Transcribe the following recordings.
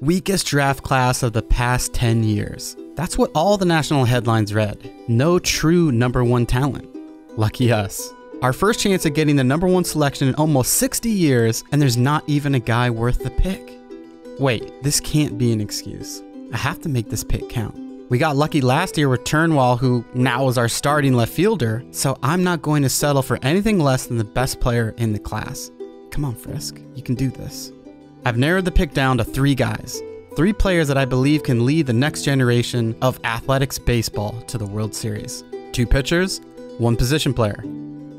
Weakest draft class of the past 10 years. That's what all the national headlines read. No true number one talent. Lucky us. Our first chance at getting the number one selection in almost 60 years, and there's not even a guy worth the pick. Wait, this can't be an excuse. I have to make this pick count. We got lucky last year with Turnwall, who now is our starting left fielder, so I'm not going to settle for anything less than the best player in the class. Come on, Frisk, you can do this. I've narrowed the pick down to 3 guys. 3 players that I believe can lead the next generation of athletics baseball to the World Series. 2 pitchers, 1 position player.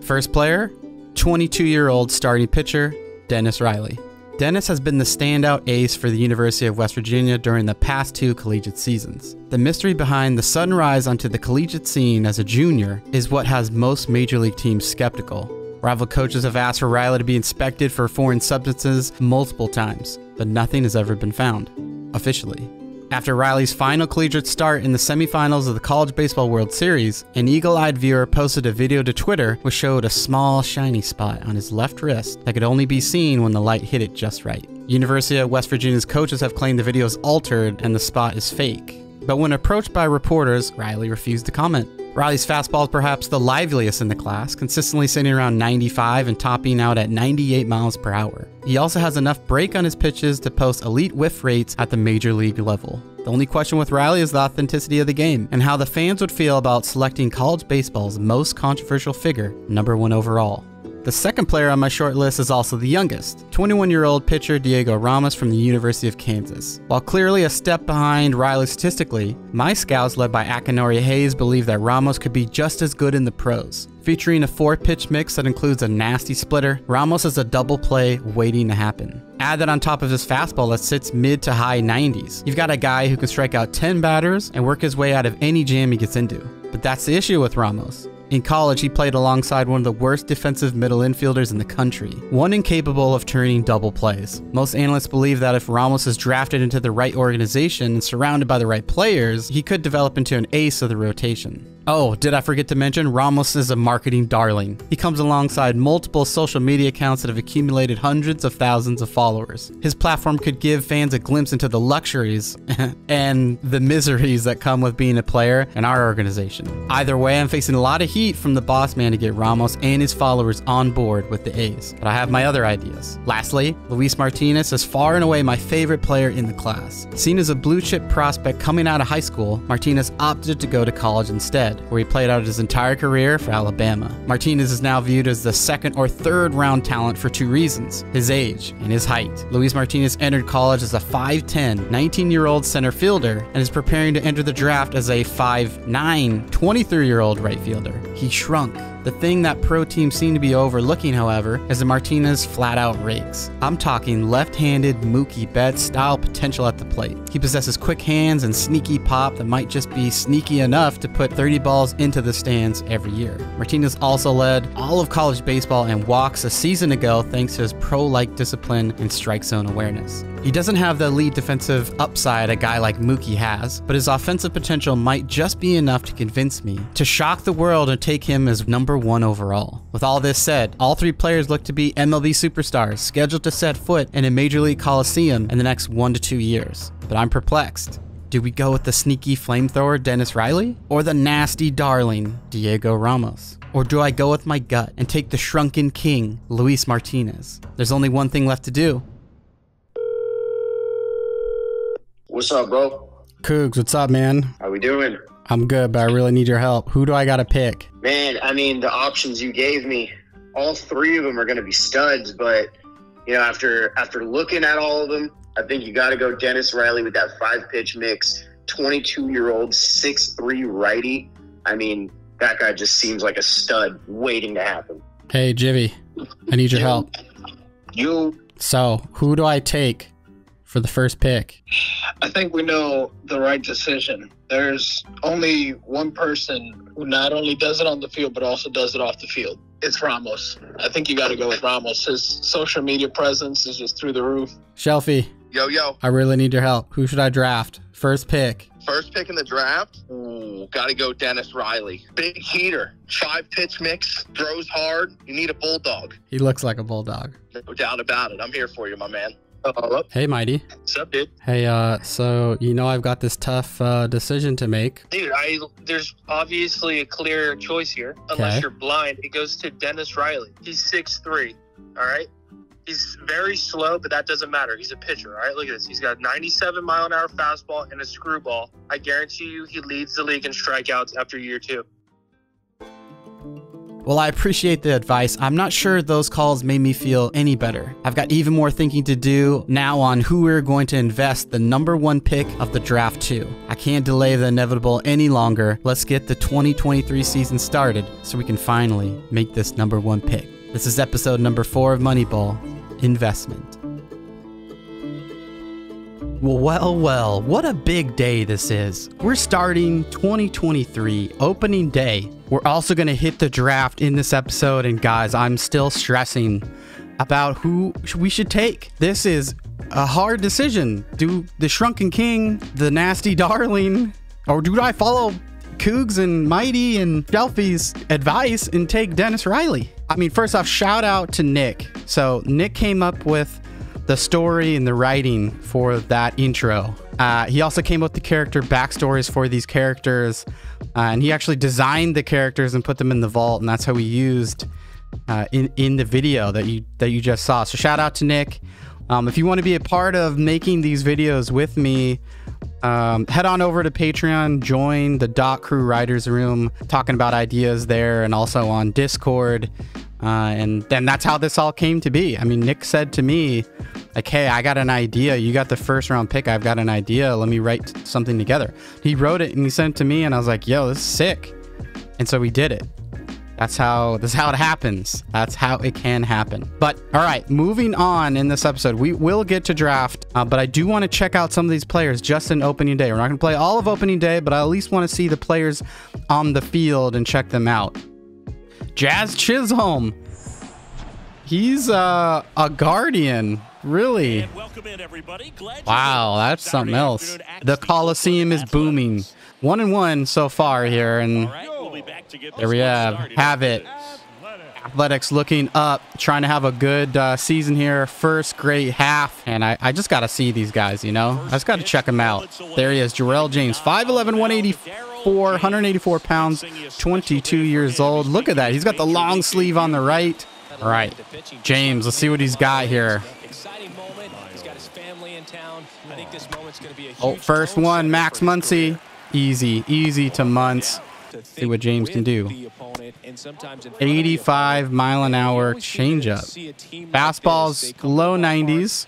First player, 22-year-old starting pitcher, Dennis Riley. Dennis has been the standout ace for the University of West Virginia during the past 2 collegiate seasons. The mystery behind the sudden rise onto the collegiate scene as a junior is what has most major league teams skeptical. Rival coaches have asked for Riley to be inspected for foreign substances multiple times, but nothing has ever been found, officially. After Riley's final collegiate start in the semifinals of the College Baseball World Series, an eagle-eyed viewer posted a video to Twitter which showed a small, shiny spot on his left wrist that could only be seen when the light hit it just right. University of West Virginia's coaches have claimed the video is altered and the spot is fake. But when approached by reporters, Riley refused to comment. Riley's fastball is perhaps the liveliest in the class, consistently sitting around 95 and topping out at 98 miles per hour. He also has enough break on his pitches to post elite whiff rates at the major league level. The only question with Riley is the authenticity of the game and how the fans would feel about selecting college baseball's most controversial figure, number 1 overall. The second player on my short list is also the youngest, 21-year-old pitcher Diego Ramos from the University of Kansas. While clearly a step behind Riley statistically, my scouts led by Akinori Hayes believe that Ramos could be just as good in the pros. Featuring a 4-pitch mix that includes a nasty splitter, Ramos is a double play waiting to happen. Add that on top of his fastball that sits mid to high 90s. You've got a guy who can strike out 10 batters and work his way out of any jam he gets into. But that's the issue with Ramos. In college, he played alongside one of the worst defensive middle infielders in the country, one incapable of turning double plays. Most analysts believe that if Ramos is drafted into the right organization and surrounded by the right players, he could develop into an ace of the rotation. Oh, did I forget to mention, Ramos is a marketing darling. He comes alongside multiple social media accounts that have accumulated hundreds of thousands of followers. His platform could give fans a glimpse into the luxuries and the miseries that come with being a player in our organization. Either way, I'm facing a lot of heat from the boss man to get Ramos and his followers on board with the A's, but I have my other ideas. Lastly, Luis Martinez is far and away my favorite player in the class. Seen as a blue chip prospect coming out of high school, Martinez opted to go to college instead, where he played out his entire career for Alabama. Martinez is now viewed as the 2nd or 3rd round talent for 2 reasons: his age and his height. Luis Martinez entered college as a 5'10", 19-year-old center fielder and is preparing to enter the draft as a 5'9", 23-year-old right fielder. He shrunk. The thing that pro teams seem to be overlooking, however, is that Martinez flat out rakes. I'm talking left-handed Mookie Betts style potential at the plate. He possesses quick hands and sneaky pop that might just be sneaky enough to put 30 balls into the stands every year. Martinez also led all of college baseball in walks a season ago thanks to his pro-like discipline and strike zone awareness. He doesn't have the elite defensive upside a guy like Mookie has, but his offensive potential might just be enough to convince me to shock the world and take him as number 1 overall. With all this said, all 3 players look to be MLB superstars scheduled to set foot in a Major League Coliseum in the next 1 to 2 years. But I'm perplexed. Do we go with the sneaky flamethrower Dennis Riley or the nasty darling Diego Ramos? Or do I go with my gut and take the shrunken king Luis Martinez? There's only one thing left to do. What's up, bro? Cougs, what's up, man? How we doing? I'm good, but I really need your help. Who do I gotta pick? Man, I mean, the options you gave me, all 3 of them are going to be studs, but, you know, after looking at all of them, I think you got to go Dennis Riley with that 5-pitch mix, 22-year-old, 6'3" righty. I mean, that guy just seems like a stud waiting to happen. Hey, Jivy, I need your help. So, who do I take for the first pick? I think we know the right decision. There's only one person who not only does it on the field, but also does it off the field. It's Ramos. I think you got to go with Ramos. His social media presence is just through the roof. Shelfie. Yo. I really need your help. Who should I draft? First pick. First pick in the draft? Ooh, got to go Dennis Riley. Big heater. 5-pitch mix. Throws hard. You need a bulldog. He looks like a bulldog. No doubt about it. I'm here for you, my man. Hello. Hey, Mighty. What's up, dude? Hey, so I've got this tough decision to make. Dude, there's obviously a clear choice here. Unless you're blind, it goes to Dennis Riley. He's 6'3", all right? He's very slow, but that doesn't matter. He's a pitcher, all right? Look at this. He's got 97-mile-an-hour fastball and a screwball. I guarantee you he leads the league in strikeouts after year 2. Well, I appreciate the advice. I'm not sure those calls made me feel any better. I've got even more thinking to do now on who we're going to invest the #1 pick of the draft to. I can't delay the inevitable any longer. Let's get the 2023 season started so we can finally make this #1 pick. This is episode number 4 of Moneyball, Investment. Well, what a big day this is. We're starting 2023, opening day. We're also going to hit the draft in this episode, and guys, I'm still stressing about who we should take. This is a hard decision. Do the Shrunken King, the Nasty Darling, or do I follow Cougs and Mighty and Shelfie's advice and take Dennis Riley? I mean, first off, shout out to Nick. So Nick came up with the story and the writing for that intro. He also came up with the character backstories for these characters, and he actually designed the characters and put them in the vault, and that's how we used in the video that you just saw. So shout out to Nick. If you want to be a part of making these videos with me, head on over to Patreon, join the Dot Crew Writers Room, talking about ideas there, and also on Discord. And then that's how this all came to be. I mean, Nick said to me, like, hey, I got an idea. You got the first round pick. I've got an idea. Let me write something together. He wrote it and he sent it to me, and I was like, yo, this is sick. And so we did it. That's how it happens. That's how it can happen. But all right, moving on in this episode, we will get to draft, but I do want to check out some of these players just in opening day. We're not going to play all of opening day, but I at least want to see the players on the field and check them out. Jazz Chisholm. He's a guardian, really. Wow, that's something else. The Coliseum is booming. 1-1 so far here, and there we have it. Athletics looking up, trying to have a good season here. First great half, and I just got to see these guys, I just got to check them out. There he is, Jarrell James, 5'11", 184 pounds, 22 years old. Look at that. He's got the long sleeve on the right. All right, James, let's see what he's got here. Oh, first one, Max Muncy. Easy to Muntz. See what James can do. 85-mile-an-hour changeup. Fastball's low 90s.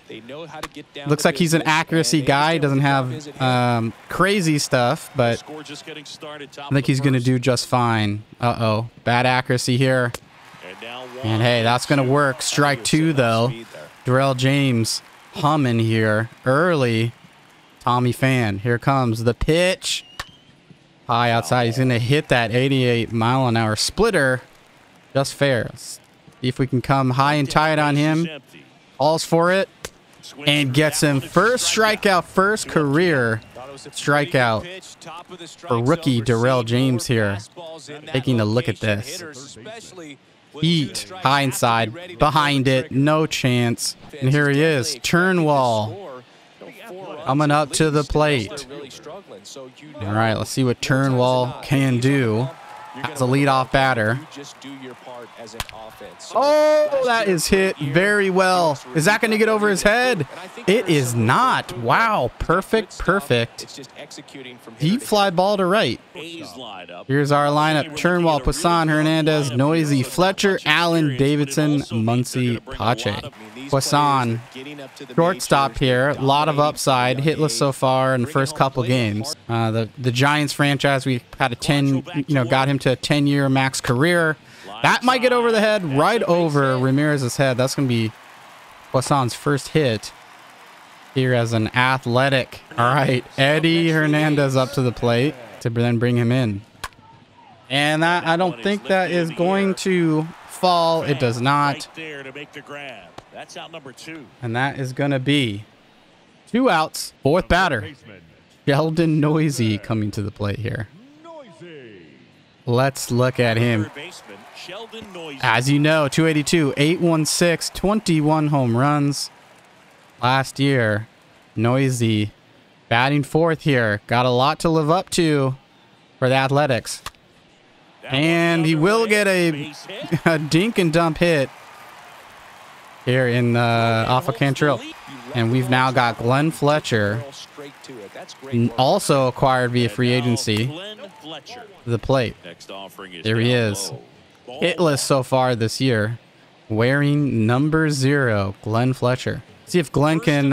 Looks like he's an accuracy guy. Doesn't have crazy stuff, but I think he's going to do just fine. Uh-oh. Bad accuracy here. And hey, that's going to work. Strike 2, though. Darrell James humming here early. Tommy Fan. Here comes the pitch. High outside. He's going to hit that 88-mile-an-hour splitter. Just fair. Let's see if we can come high and tight on him. Falls for it. And gets him first strikeout, first career strikeout for rookie Darrell James here. Taking a look at this. Heat, high inside, behind it, no chance. And here he is, Turnwall, coming up to the plate. All right, let's see what Turnwall can do as a leadoff batter. Oh, that is hit very well. Is that going to get over his head? It is not. Wow, perfect. Deep fly ball to right. Here's our lineup. Turnwall, Poisson, Hernandez, Noisy, Fletcher, Allen, Davidson, Muncy, Pache. Poisson, shortstop here. A lot of upside. Hitless so far in the first couple games. The Giants franchise, we had a 10, got him to a 10-year max career. That might get over the head, right over Ramirez's head. That's going to be Poisson's first hit here as an athletic. All right, Eddie Hernandez up to the plate to then bring him in. And that, I don't think that is going to fall. It does not. And that is going to be 2 outs, 4th batter. Sheldon Noisy coming to the plate here. Let's look at him. As you know, 282, 816, 21 home runs. last year. Noisy batting fourth here. Got a lot to live up to for the Athletics. And he will get a dink and dump hit here in off of Cantrell. And we've now got Glenn Fletcher, also acquired via free agency, to the plate. There he is. Hitless so far this year, wearing number 0, Glenn Fletcher. See if Glenn can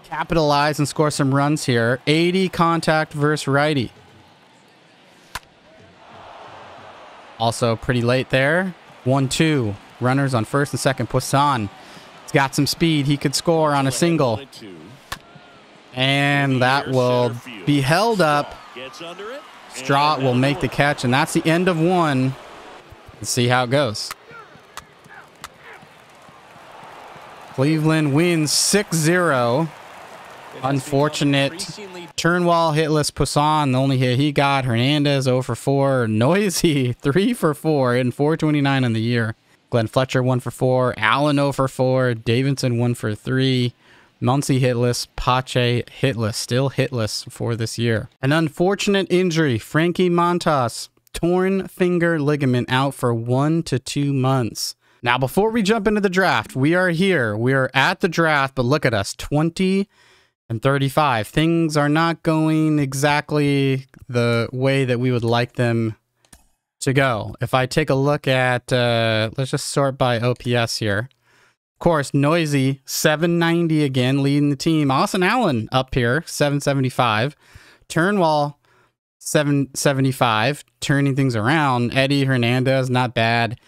capitalize and score some runs here. 80 contact versus righty. Also pretty late there. 1-2. Runners on first and second. Poisson. He's got some speed. He could score on a single. And that will be held up. Straw will make the catch, and that's the end of one. Let's see how it goes. Cleveland wins 6-0. Unfortunate. Turnwall hitless. Poisson, the only hit he got. Hernandez 0 for 4. Noisy 3 for 4 and 429 on the year. Glenn Fletcher 1 for 4. Allen 0 for 4. Davidson 1 for 3. Muncy hitless. Pache hitless. Still hitless for this year. An unfortunate injury. Frankie Montas, torn finger ligament, out for 1 to 2 months. Now, before we jump into the draft, we are here. We are at the draft, but look at us, 20 and 35. Things are not going exactly the way that we would like them to go. If I take a look at, let's just sort by OPS here. Of course, Noisy, 790 again, leading the team. Austin Allen up here, 775. Turnwall, 775, turning things around. Eddie Hernandez, not bad.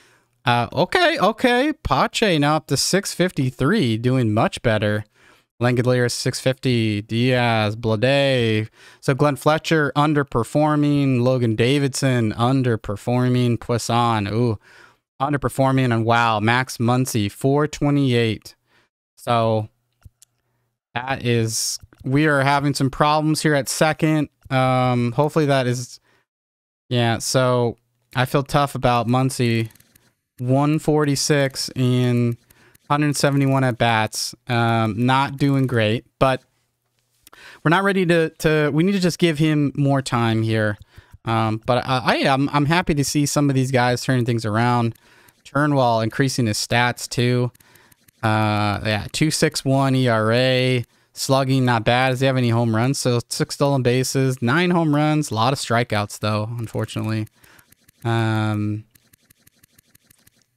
Okay. Pache now up to 653, doing much better. Langelier 650, Diaz, Blade. So Glenn Fletcher underperforming, Logan Davidson underperforming, Poisson, underperforming, and wow, Max Muncy 428. So that is, we are having some problems here at second. Hopefully that is, yeah. So I feel tough about Muncy. 146 in 171 at bats. Not doing great, but we're not ready to we need to just give him more time here. But I'm happy to see some of these guys turning things around. Turnwall increasing his stats too. Yeah, 2.61 ERA. Slugging not bad. Does he have any home runs? So 6 stolen bases, 9 home runs, a lot of strikeouts though, unfortunately.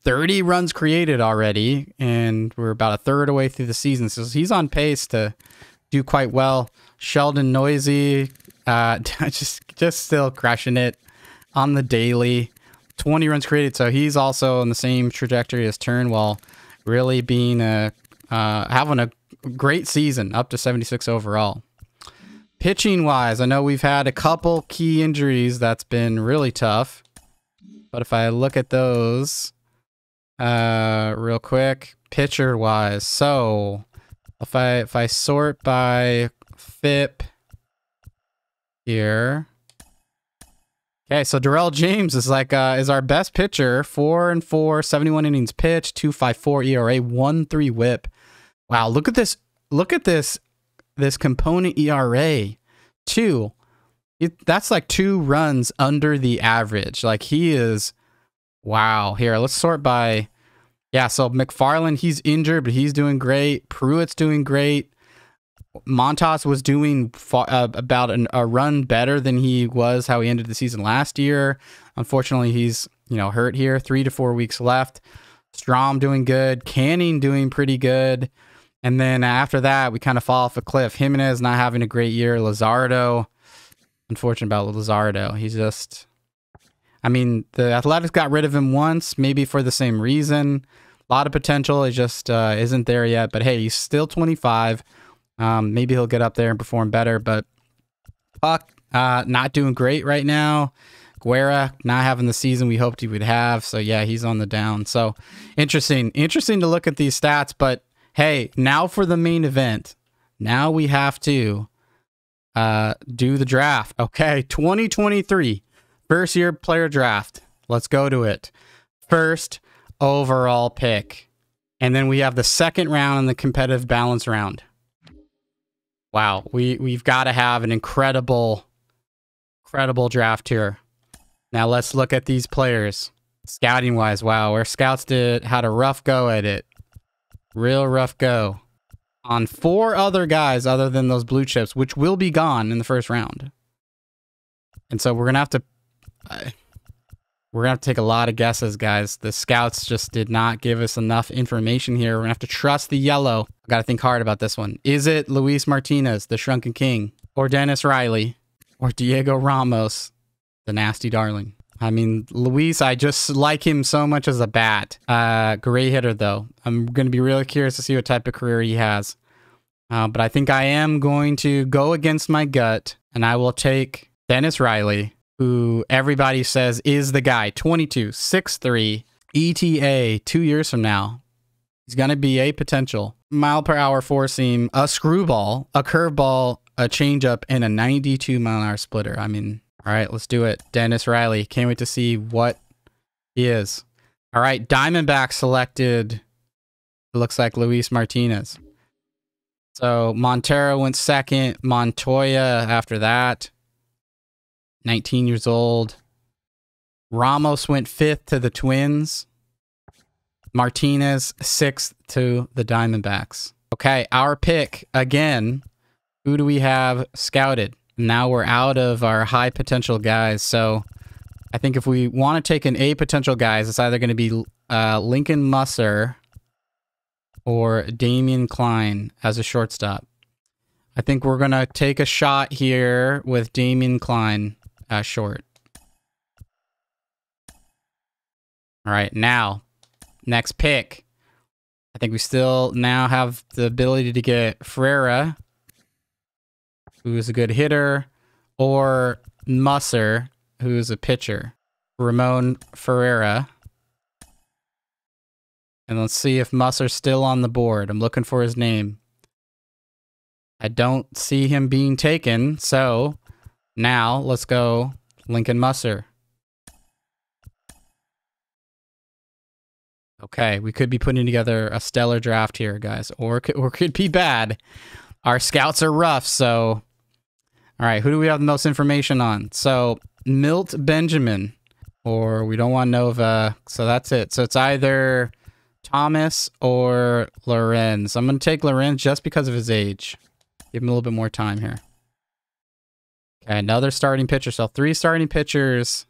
30 runs created already, and we're about a third away through the season, so he's on pace to do quite well. Sheldon Noisy, just still crushing it on the daily. 20 runs created, so he's also on the same trajectory as Turnwall, really being having a great season, up to 76 overall. Pitching wise, I know we've had a couple key injuries that's been really tough, but if I look at those real quick, pitcher wise, so if I sort by FIP here, okay, so Darrell James is like is our best pitcher. 4-4, 71 innings pitched, 2.54 ERA, 1.3 WHIP. Wow, look at this component ERA, 2. That's like 2 runs under the average. Like, he is, wow. Here, let's sort by, yeah, so McFarland, he's injured, but he's doing great. Pruitt's doing great. Montas was doing about a run better than he was how he ended the season last year. Unfortunately, he's, hurt here. 3 to 4 weeks left. Strom doing good. Canning doing pretty good. And then after that, we kind of fall off a cliff. Jimenez not having a great year. Luzardo, unfortunate about Luzardo. He's just, I mean, the Athletics got rid of him once, maybe for the same reason. A lot of potential. He just isn't there yet. But hey, he's still 25. Maybe he'll get up there and perform better. But Puck, not doing great right now. Guerra not having the season we hoped he would have. So yeah, he's on the down. So interesting to look at these stats. But hey, now for the main event. Now we have to do the draft. Okay, 2023 first year player draft. Let's go to it. First overall pick. And then we have the second round in the competitive balance round. Wow, we've got to have an incredible draft here. Now let's look at these players. Scouting wise, wow, our scouts had a rough go at it. Real rough go. On 4 other guys other than those blue chips, which will be gone in the first round. And so we're gonna have to take a lot of guesses, guys. The scouts just did not give us enough information here. We're gonna have to trust the yellow. I gotta think hard about this one. Is it Luis Martinez, the Shrunken King, or Dennis Riley, or Diego Ramos, the Nasty Darling? I mean, Luis, I just like him so much as a bat. Great hitter, though. I'm going to be really curious to see what type of career he has. But I think I am going to go against my gut, and I will take Dennis Riley, who everybody says is the guy. 22, 6'3", ETA 2 years from now. He's going to be a potential. Mile per hour four seam, a screwball, a curveball, a changeup, and a 92 mile an hour splitter. I mean... All right, let's do it. Dennis Riley. Can't wait to see what he is. All right, Diamondback selected, it looks like Luis Martinez. So Montero went second. Montoya after that. 19 years old. Ramos went 5th to the Twins. Martinez 6th to the Diamondbacks. Okay, our pick again. Who do we have scouted? Now we're out of our high potential guys, so I think if we want to take an A potential guys, it's either going to be Lincoln Musser or Damian Klein as a shortstop. I think we're going to take a shot here with Damian Klein as short. All right, now, next pick. I think we still now have the ability to get Ferreira, who is a good hitter, or Musser, who is a pitcher. Ramon Ferreira. And let's see if Musser's still on the board. I'm looking for his name. I don't see him being taken, so now let's go Lincoln Musser. Okay, we could be putting together a stellar draft here, guys, or could be bad. Our scouts are rough, so... All right, who do we have the most information on? So, Milt Benjamin, or we don't want Nova, so that's it. So it's either Thomas or Lorenz. I'm going to take Lorenz just because of his age. Give him a little bit more time here. Okay, another starting pitcher. So 3 starting pitchers.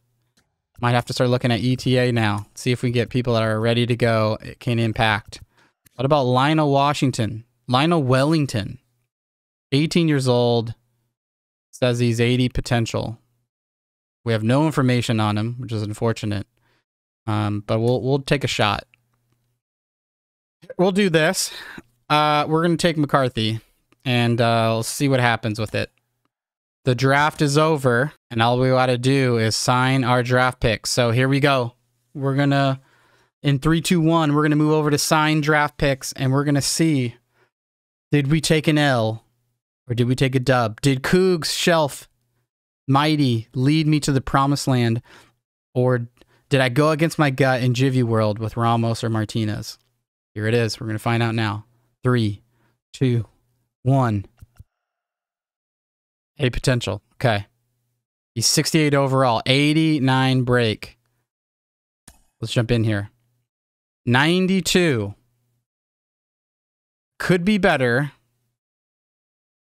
Might have to start looking at ETA now. See if we get people that are ready to go. It can impact. What about Lionel Washington? Lionel Wellington. 18 years old. Says he's 80 potential. We have no information on him, which is unfortunate. But we'll take a shot. We'll do this. We're going to take McCarthy, and we'll see what happens with it. The draft is over, and all we got to do is sign our draft picks. So here we go. We're going to, in 3, 2, 1, we're going to move over to sign draft picks, and we're going to see, did we take an L? Or did we take a dub? Did Cougs Shelf Mighty lead me to the promised land? Or did I go against my gut in Jivvy World with Ramos or Martinez? Here it is. We're going to find out now. 3, 2, 1. A potential. Okay. He's 68 overall. 89 break. Let's jump in here. 92. Could be better.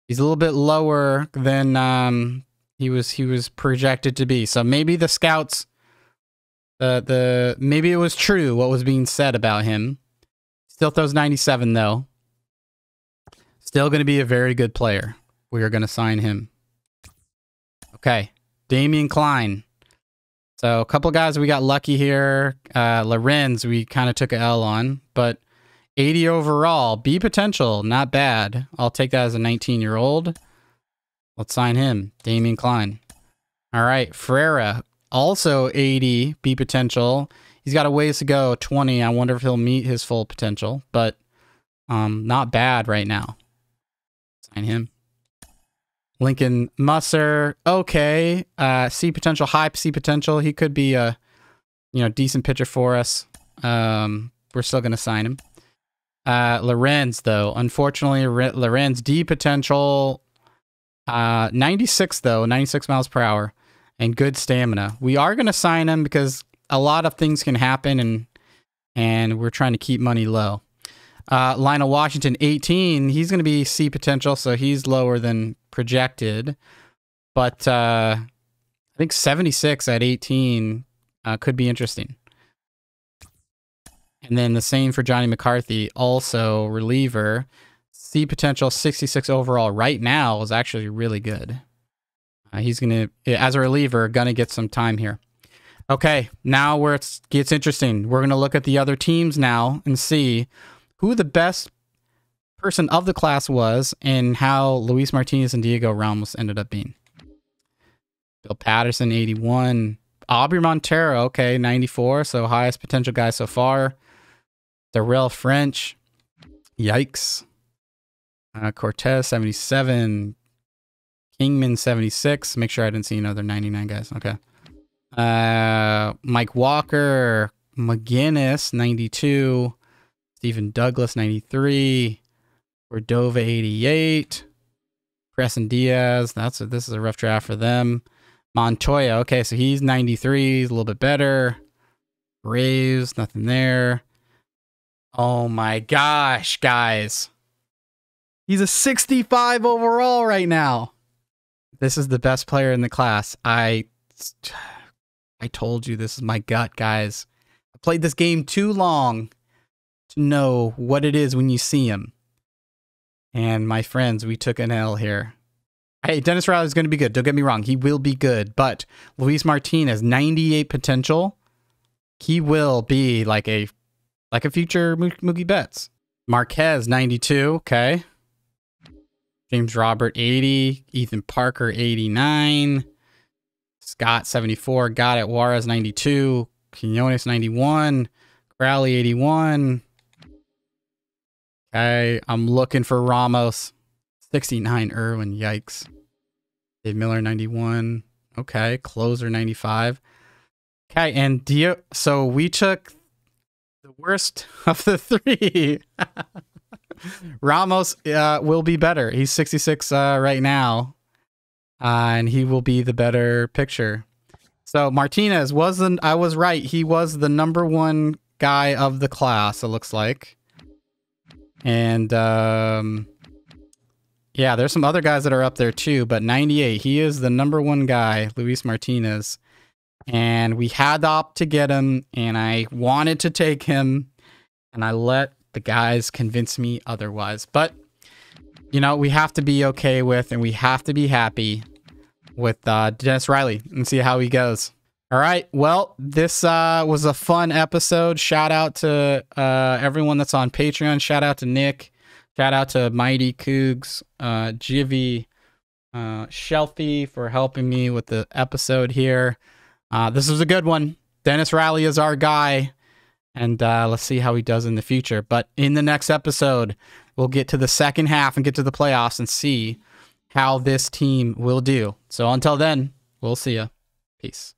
He's a little bit lower than he was projected to be. So maybe the scouts, maybe it was true what was being said about him. Still throws 97 though. Still going to be a very good player. We are going to sign him. Okay, Damian Klein. So a couple guys we got lucky here. Lorenz we kind of took a L on, but 80 overall, B potential, not bad. I'll take that as a 19-year-old. Let's sign him, Damian Klein. All right, Ferreira, also 80, B potential. He's got a ways to go, 20. I wonder if he'll meet his full potential, but not bad right now. Sign him. Lincoln Musser, okay. C potential, high C potential. He could be a decent pitcher for us. We're still going to sign him. Lorenz, though. Unfortunately, Lorenz D potential 96, though. 96 miles per hour. And good stamina. We are going to sign him because a lot of things can happen, and we're trying to keep money low. Lionel Washington, 18. He's going to be C potential, so he's lower than projected. But I think 76 at 18 could be interesting. And then the same for Johnny McCarthy, also reliever. C potential, 66 overall. Right now is actually really good. He's going to, as a reliever, going to get some time here. Okay, now where it gets interesting. We're going to look at the other teams now and see who the best person of the class was and how Luis Martinez and Diego Ramos ended up being. Bill Patterson, 81. Aubrey Montero, okay, 94. So highest potential guy so far. Darrell French, yikes. Cortez, 77. Kingman, 76. Make sure I didn't see another 99 guys. Okay. Mike Walker, McGinnis, 92. Stephen Douglas, 93. Cordova, 88. Preston Diaz. This is a rough draft for them. Montoya, okay, so he's 93. He's a little bit better. Braves, nothing there. Oh my gosh, guys. He's a 65 overall right now. This is the best player in the class. I told you this is my gut, guys. I played this game too long to know what it is when you see him. And my friends, we took an L here. Hey, Dennis Riley is going to be good. Don't get me wrong. He will be good. But Luis Martinez, 98 potential. He will be like a future Mookie Betts. Marquez, 92. Okay. James Robert, 80. Ethan Parker, 89. Scott, 74. Got it. Juarez, 92. Quinones, 91. Crowley, 81. Okay. I'm looking for Ramos. 69. Irwin, yikes. Dave Miller, 91. Okay. Closer, 95. Okay. And so we took the worst of the three. Ramos will be better. He's 66 right now. And he will be the better picture. So Martinez I was right. He was the #1 guy of the class, it looks like. And yeah, there's some other guys that are up there too, but 98, he is the #1 guy, Luis Martinez. And we had to opt to get him, and I wanted to take him, and I let the guys convince me otherwise. But, you know, we have to be okay with, and we have to be happy with Dennis Riley and see how he goes. All right. Well, this was a fun episode. Shout out to everyone that's on Patreon. Shout out to Nick. Shout out to Mighty Cougs, Jivy, Shelfie for helping me with the episode here. This was a good one. Dennis Riley is our guy. And let's see how he does in the future. But in the next episode, we'll get to the second half and get to the playoffs and see how this team will do. So until then, we'll see ya. Peace.